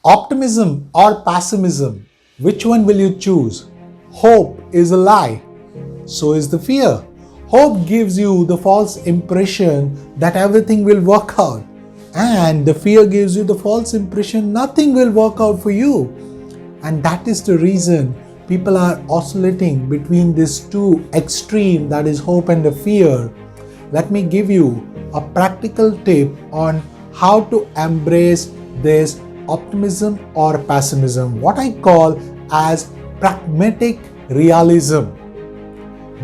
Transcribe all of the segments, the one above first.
Optimism or pessimism? Which one will you choose? Hope is a lie. So is the fear. Hope gives you the false impression that everything will work out. And the fear gives you the false impression nothing will work out for you. And that is the reason people are oscillating between these two extremes, that is hope and the fear. Let me give you a practical tip on how to embrace this optimism or pessimism, what I call as pragmatic realism.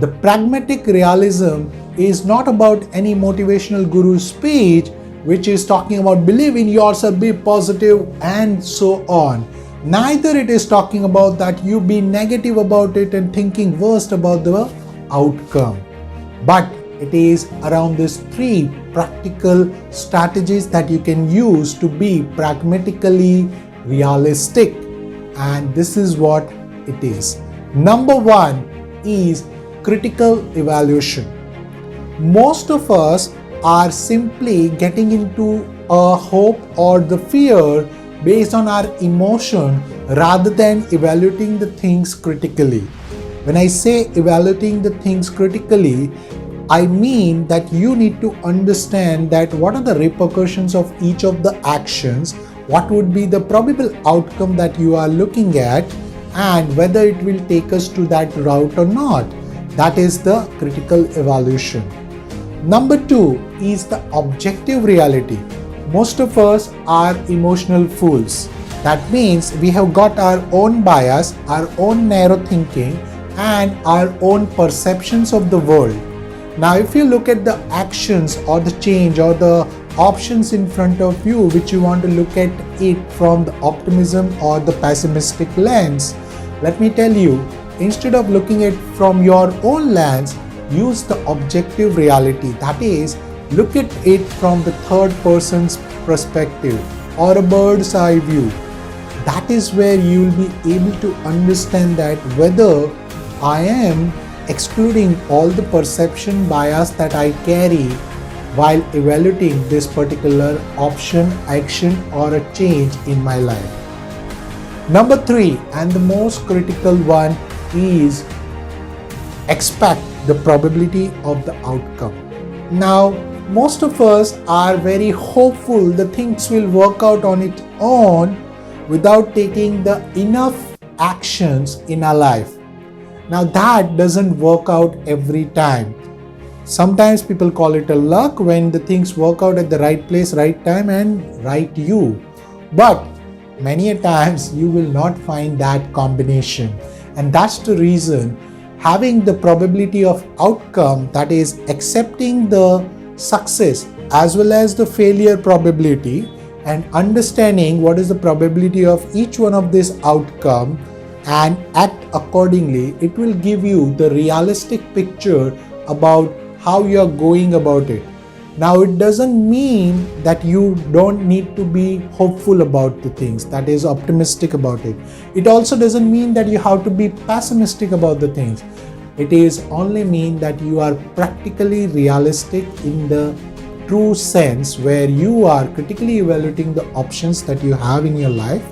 The pragmatic realism is not about any motivational guru speech which is talking about believe in yourself, be positive and so on. Neither it is talking about that you be negative about it and thinking worst about the outcome. But it is around these three practical strategies that you can use to be pragmatically realistic. And this is what it is. Number one is critical evaluation. Most of us are simply getting into a hope or the fear based on our emotion rather than evaluating the things critically. When I say evaluating the things critically, I mean that you need to understand that what are the repercussions of each of the actions, what would be the probable outcome that you are looking at, and whether it will take us to that route or not. That is the critical evaluation. Number two is the objective reality. Most of us are emotional fools. That means we have got our own bias, our own narrow thinking, and our own perceptions of the world. Now, if you look at the actions or the change or the options in front of you, which you want to look at it from the optimism or the pessimistic lens, let me tell you, instead of looking at it from your own lens, use the objective reality. That is, look at it from the third person's perspective or a bird's eye view. That is where you will be able to understand that whether I am excluding all the perception bias that I carry while evaluating this particular option, action or a change in my life. Number three, and the most critical one, is expect the probability of the outcome. Now, most of us are very hopeful that things will work out on its own without taking the enough actions in our life. Now that doesn't work out every time. Sometimes people call it a luck when the things work out at the right place, right time and right you. But many a times you will not find that combination. And that's the reason having the probability of outcome, that is accepting the success as well as the failure probability and understanding what is the probability of each one of this outcome and act accordingly, it will give you the realistic picture about how you are going about it. Now, it doesn't mean that you don't need to be hopeful about the things, that is optimistic about it. It also doesn't mean that you have to be pessimistic about the things. It is only mean that you are practically realistic in the true sense where you are critically evaluating the options that you have in your life.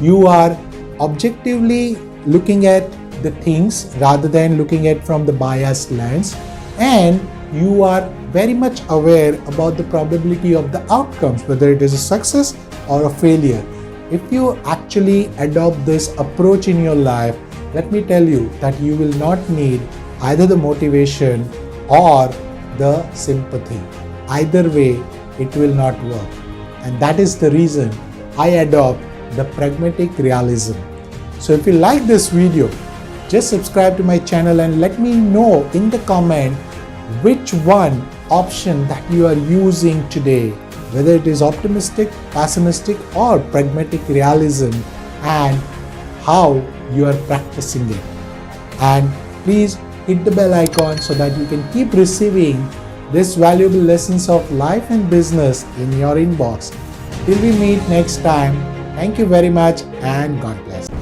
You are objectively looking at the things rather than looking at from the biased lens, and you are very much aware about the probability of the outcomes, whether it is a success or a failure. If you actually adopt this approach in your life, let me tell you that you will not need either the motivation or the sympathy. Either way, it will not work. And that is the reason I adopt the pragmatic realism. So if you like this video, just subscribe to my channel and let me know in the comment which one option that you are using today, whether it is optimistic, pessimistic or pragmatic realism, and how you are practicing it. And please hit the bell icon so that you can keep receiving this valuable lessons of life and business in your inbox. Till we meet next time, thank you very much and God bless.